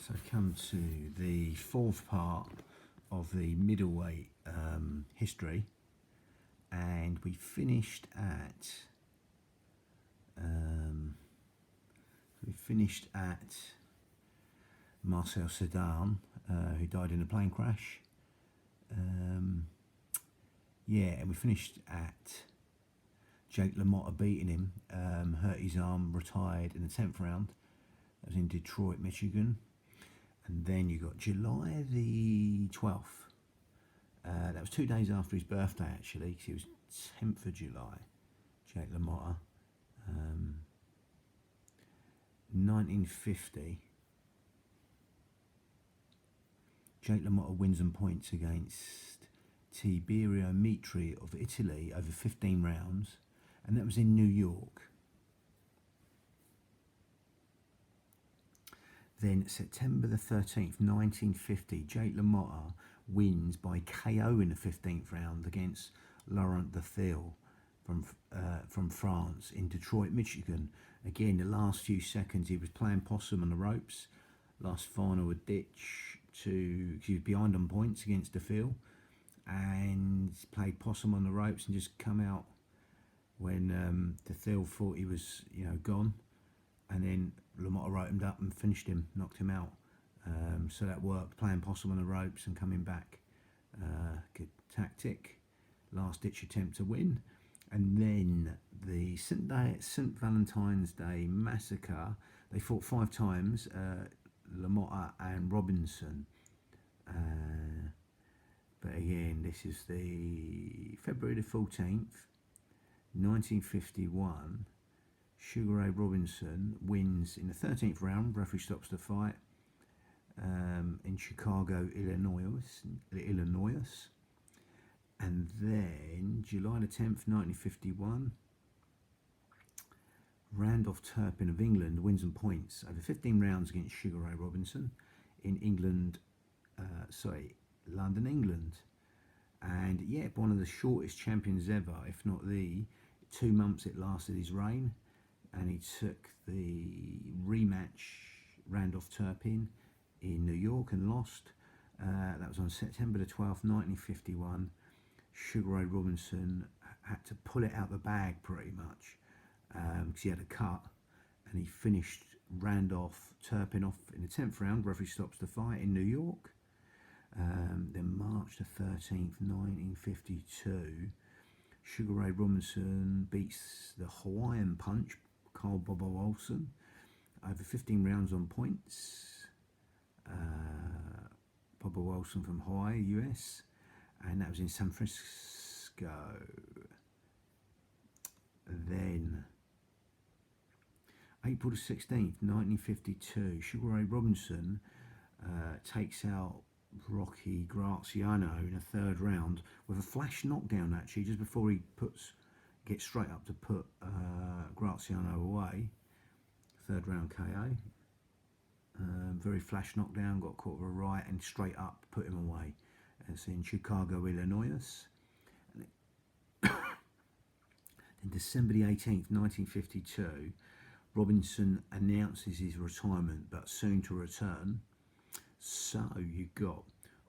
So come to the fourth part of the middleweight history, and we finished at Marcel Sedan, who died in a plane crash. And we finished at Jake LaMotta beating him, hurt his arm, retired in the 10th round. That was in Detroit, Michigan. And then you got July the 12th. That was 2 days after his birthday, actually, because it was 10th of July. Jake LaMotta. 1950. Jake LaMotta wins and points against Tiberio Mitri of Italy over 15 rounds. And that was in New York. Then September the 13th, 1950, Jake LaMotta wins by KO in the 15th round against Laurent Defil from France in Detroit, Michigan. Again, the last few seconds he was playing possum on the ropes. Last final a ditch he was behind on points against Defil and played possum on the ropes and just come out when Defil thought he was gone, and then LaMotta wrote him up and finished him, knocked him out. So that worked, playing possum on the ropes and coming back. Good tactic. Last ditch attempt to win. And then the St. Valentine's Day massacre. They fought 5 times, LaMotta and Robinson. But again, this is the February the 14th, 1951. Sugar Ray Robinson wins in the 13th round. Referee stops the fight in Chicago, Illinois. And then July the 10th, 1951. Randolph Turpin of England wins and points over 15 rounds against Sugar Ray Robinson in London, England. And yeah, one of the shortest champions ever, if not the 2 months it lasted his reign. And he took the rematch, Randolph Turpin, in New York and lost. That was on September the 12th, 1951. Sugar Ray Robinson had to pull it out the bag pretty much because he had a cut, and he finished Randolph Turpin off in the 10th round. Referee stops the fight in New York. Then March the 13th, 1952, Sugar Ray Robinson beats the Hawaiian Punch, Carl Bobo Olsen, over 15 rounds on points. Bobo Olsen from Hawaii, US, and that was in San Francisco. Then April the 16th, 1952, Sugar Ray Robinson takes out Rocky Graziano in the 3rd round with a flash knockdown, actually, just before he gets straight up to put Graziano away. 3rd round KO. Very flash knockdown, got caught with a right and straight up put him away. It's in Chicago, Illinois. Then December the 18th, 1952, Robinson announces his retirement, but soon to return. So you got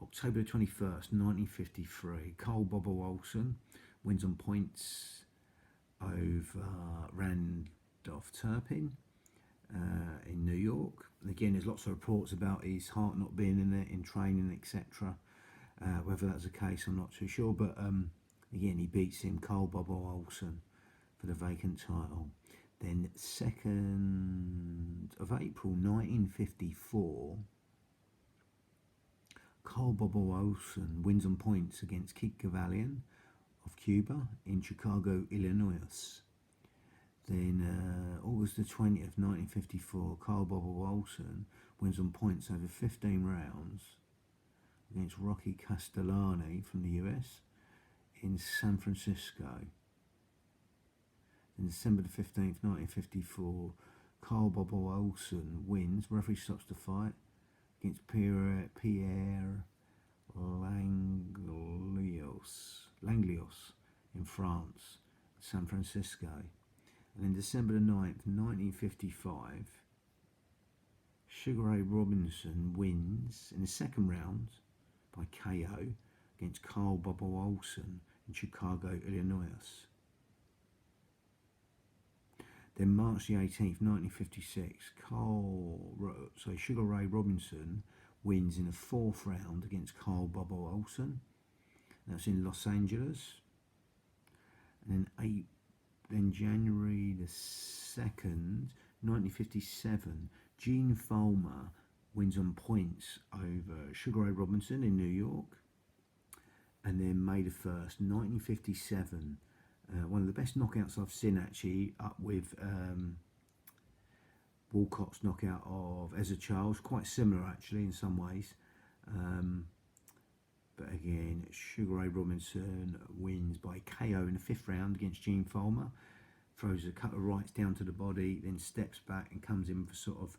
October the 21st, 1953, Carl Bobo Olsen wins on points over Randolph Turpin in New York. And again, there's lots of reports about his heart not being in it, in training, etc. Whether that's the case, I'm not too sure. But again, he beats him, Carl Bobo Olsen, for the vacant title. Then 2nd of April, 1954, Carl Bobo Olsen wins on points against Kid Cavalian of Cuba in Chicago, Illinois. Then August the 20th, 1954, Carl Bobo Olsen wins on points over 15 rounds against Rocky Castellani from the US in San Francisco. Then December the 15th, 1954, Carl Bobo Olsen wins. Referee stops the fight against Pierre Langlios in France, San Francisco. And then December the 9th, 1955, Sugar Ray Robinson wins in the second round by KO against Carl Bobo Olsen in Chicago, Illinois. Then March the 18th, 1956, Sugar Ray Robinson wins in the fourth round against Carl Bobo Olsen. That's in Los Angeles. And then January the 2nd, 1957, Gene Fulmer wins on points over Sugar Ray Robinson in New York. And then May the 1st, 1957, one of the best knockouts I've seen, actually, up with Walcott's knockout of Ezra Charles. Quite similar, actually, in some ways. But again, Sugar Ray Robinson wins by KO in the fifth round against Gene Fulmer. Throws a couple of rights down to the body, then steps back and comes in for sort of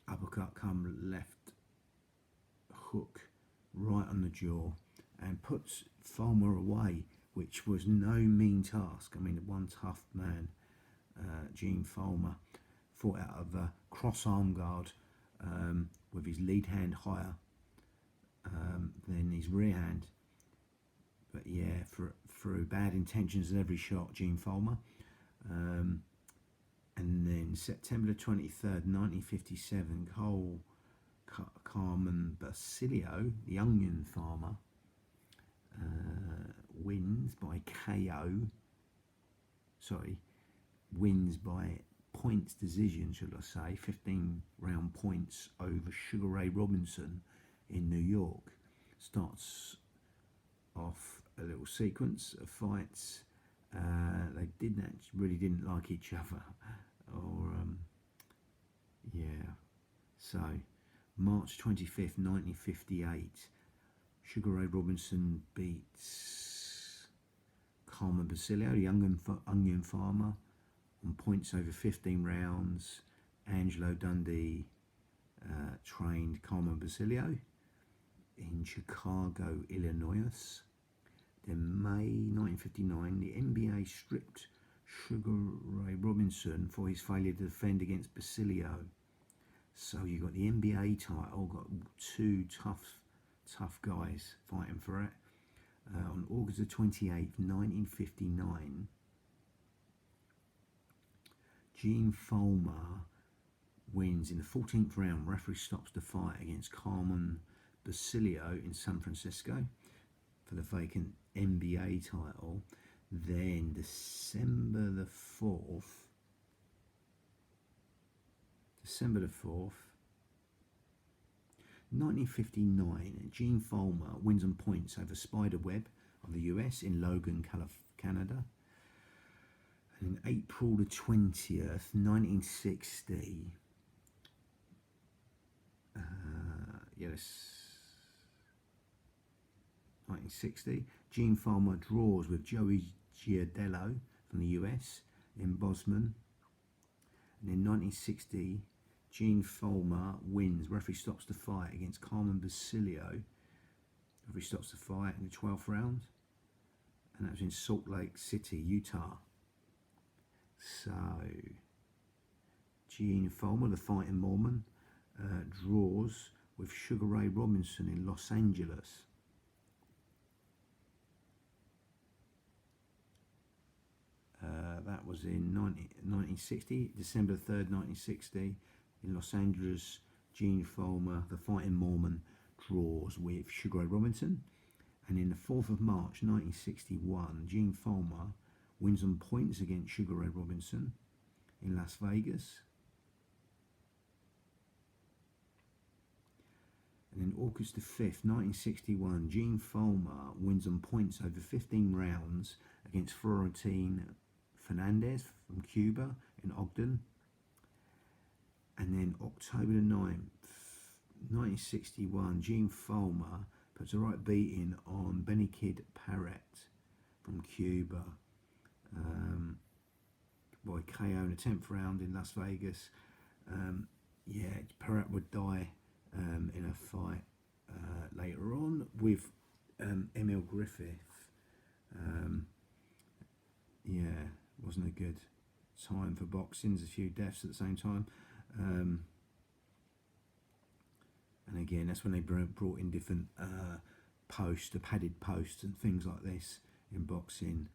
uppercut, come left hook right on the jaw, and puts Fulmer away, which was no mean task. I mean, one tough man, Gene Fulmer, fought out of a cross arm guard with his lead hand higher than his rear hand. But yeah, through bad intentions in every shot, Gene Fulmer. And then September the 23rd, 1957, Carmen Basilio, the onion farmer, wins by KO. Wins by points decision, should I say, 15-round points over Sugar Ray Robinson in New York. Starts off a little sequence of fights. They really didn't like each other, or yeah. So March 25th, 1958, Sugar Ray Robinson beats Carmen Basilio, the onion farmer, on points over 15 rounds. Angelo Dundee trained Carmen Basilio in Chicago, Illinois. Then May 1959, the NBA stripped Sugar Ray Robinson for his failure to defend against Basilio. So you got the NBA title, got two tough guys fighting for it. On August the 28th, 1959, Gene Fulmer wins in the 14th round. Referee stops the fight against Carmen Basilio in San Francisco for the vacant NBA title. Then December the 4th, 1959, Gene Fulmer wins on points over Spiderweb of the US in Logan, Canada. And in April the 20th, 1960, 1960, Gene Fulmer draws with Joey Giardello from the US in Bosman. And in 1960, Gene Fulmer wins. Referee stops the fight against Carmen Basilio. Referee stops the fight in the 12th round. And that was in Salt Lake City, Utah. So, Gene Fulmer, the Fighting Mormon, draws with Sugar Ray Robinson in Los Angeles. That was in 1960, December 3rd, 1960, in Los Angeles. Gene Fulmer, the Fighting Mormon, draws with Sugar Ray Robinson. And in the 4th of March, 1961, Gene Fulmer wins on points against Sugar Ray Robinson in Las Vegas. And then August the 5th, 1961, Gene Fulmer wins on points over 15 rounds against Florentine Fernandez from Cuba in Ogden. And then October the 9th, 1961, Gene Fulmer puts a right beating on Benny Kid Parrott from Cuba by KO in the 10th round in Las Vegas. Parrott would die in a fight later on with Emil Griffith. Wasn't a good time for boxing. There's a few deaths at the same time. again, that's when they brought in different posts, the padded posts and things like this in boxing.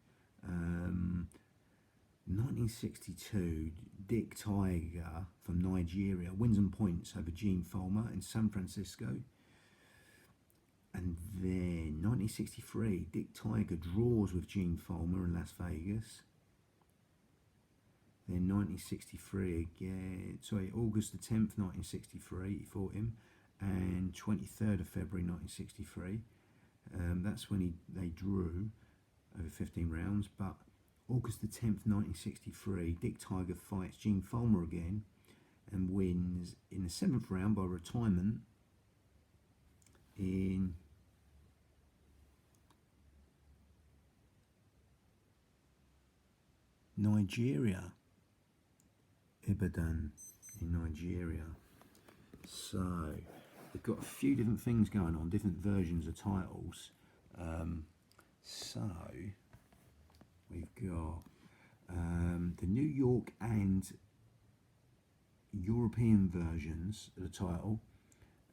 1962, Dick Tiger from Nigeria wins on points over Gene Fulmer in San Francisco. And then 1963, Dick Tiger draws with Gene Fulmer in Las Vegas. Then 1963 again, August the 10th, 1963, he fought him, and 23rd of February 1963. That's when they drew over 15 rounds. But August the 10th, 1963, Dick Tiger fights Gene Fulmer again and wins in the 7th round by retirement in Nigeria, Ibadan in Nigeria. So we've got a few different things going on, different versions of titles. So we've got the New York and European versions of the title.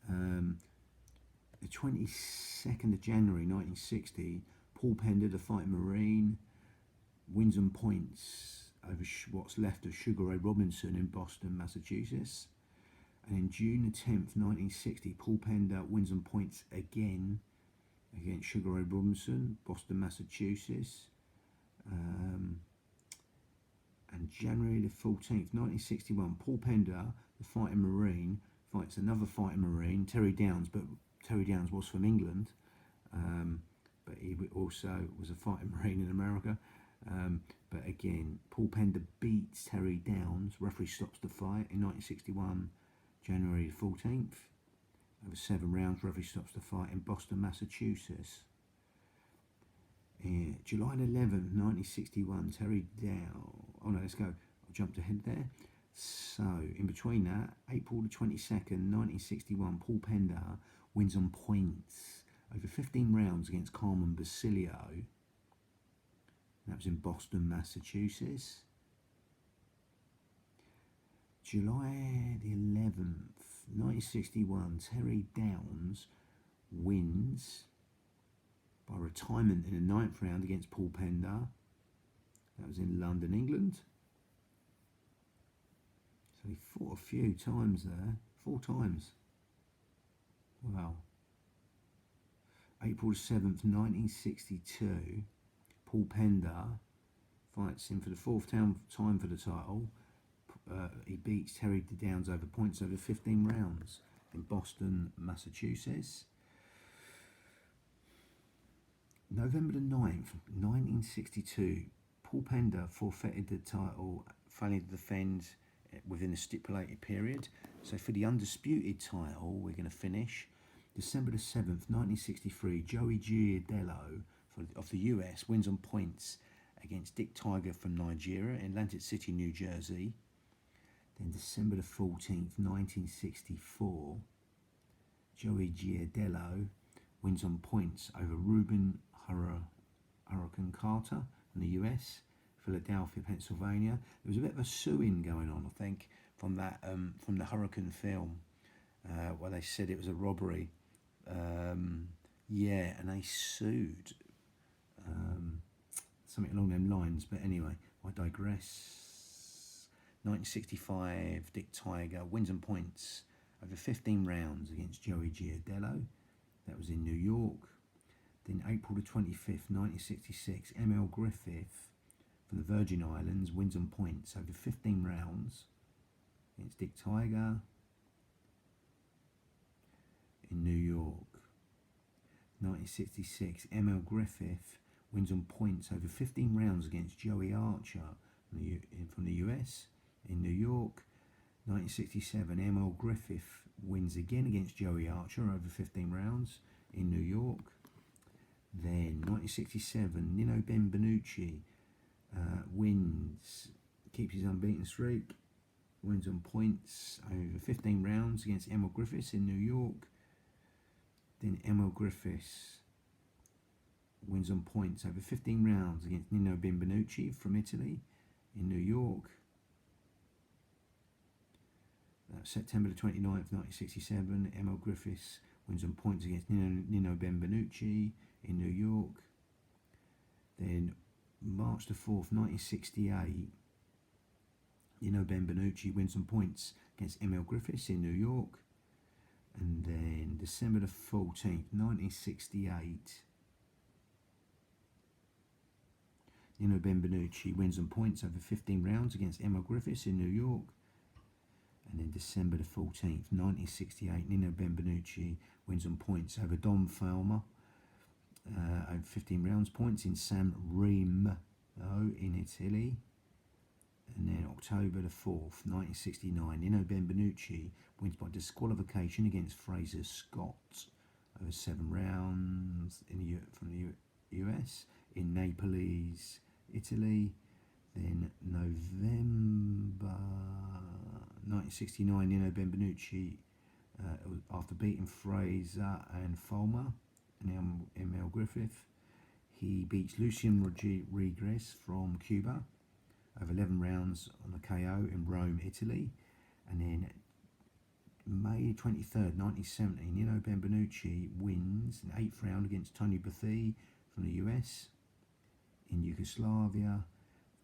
The 22nd of January 1960, Paul Pender, the Fighting Marine, wins on points over what's left of Sugar Ray Robinson in Boston, Massachusetts. And in June the 10th, 1960, Paul Pender wins on points again against Sugar Ray Robinson, Boston, Massachusetts. And January the 14th, 1961, Paul Pender, the Fighting Marine, fights another Fighting Marine, Terry Downs, but Terry Downs was from England, but he also was a Fighting Marine in America. But again, Paul Pender beats Terry Downs. Referee stops the fight in 1961, January the 14th. Over 7 rounds, referee stops the fight in Boston, Massachusetts. July 11th, 1961, Terry Downs. Oh no, let's go. I jumped ahead there. So, in between that, April the 22nd, 1961, Paul Pender wins on points over 15 rounds against Carmen Basilio. That was in Boston, Massachusetts. July the 11th, 1961, Terry Downs wins by retirement in the 9th round against Paul Pender. That was in London, England. So he fought a few times there, 4 times. Wow. April 7th, 1962, Paul Pender fights him for the 4th time for the title. He beats Terry Downs over points over 15 rounds in Boston, Massachusetts. November the 9th, 1962, Paul Pender forfeited the title, failing to defend within a stipulated period. So for the undisputed title, we're going to finish December the 7th, 1963, Joey Giardello of the US wins on points against Dick Tiger from Nigeria in Atlantic City, New Jersey. Then December the 14th, 1964, Joey Giardello wins on points over Ruben Hurricane Carter from the US, Philadelphia, Pennsylvania. There was a bit of a suing going on, I think, from that from the Hurricane film, where they said it was a robbery. Yeah, and they sued something along them lines. But anyway, I digress. 1965, Dick Tiger wins on points over 15 rounds against Joey Giardello. That was in New York. Then April the 25th, 1966, M.L. Griffith from the Virgin Islands wins on points over 15 rounds against Dick Tiger in New York. 1966, M.L. Griffith wins on points over 15 rounds against Joey Archer from the US in New York. 1967, M.L. Griffith wins again against Joey Archer over 15 rounds in New York. Then 1967, Nino Benvenuti keeps his unbeaten streak, wins on points over 15 rounds against M.L. Griffiths in New York. Then M.L. Griffiths wins on points over 15 rounds against Nino Benvenuti from Italy in New York. September the 29th, 1967, Emil Griffiths wins on points against Nino Benvenucci in New York. Then March the 4th, 1968, Nino Benvenucci wins on points against Emil Griffiths in New York. And then December the 14th, 1968, Nino Benvenucci wins on points over 15 rounds against Emil Griffiths in New York. And then December the 14th, 1968, Nino Benvenucci wins on points over Dom Falmer over 15 rounds points in San Remo in Italy. And then October the 4th, 1969, Nino Benvenucci wins by disqualification against Fraser Scott over 7 rounds from the US in Naples, Italy. Then November 1969, Nino Benvenucci, after beating Fraser and Fulmer and Emil Griffith, he beats Lucien Rodriguez from Cuba over 11 rounds on a KO in Rome, Italy. And then May 23rd, 1970, Nino Benvenucci wins in the 8th round against Tony Bethea from the US in Yugoslavia.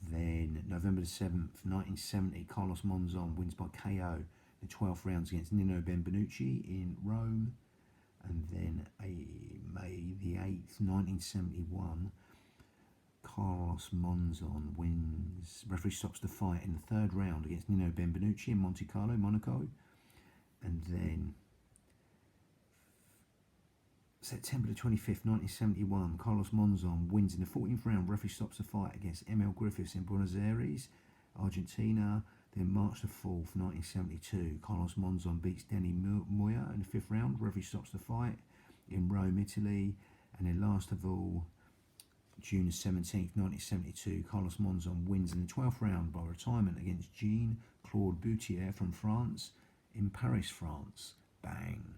Then November the 7th, 1970, Carlos Monzon wins by KO in the 12th rounds against Nino Benvenucci in Rome. And then May the 8th, 1971, Carlos Monzon wins. Referee stops the fight in the 3rd round against Nino Benvenucci in Monte Carlo, Monaco. And then September the 25th, 1971, Carlos Monzon wins in the 14th round. Referee stops the fight against Emil Griffiths in Buenos Aires, Argentina. Then March the 4th, 1972, Carlos Monzon beats Denny Moya in the 5th round. Referee stops the fight in Rome, Italy. And then last of all, June the 17th, 1972, Carlos Monzon wins in the 12th round by retirement against Jean-Claude Boutier from France in Paris, France. Bang.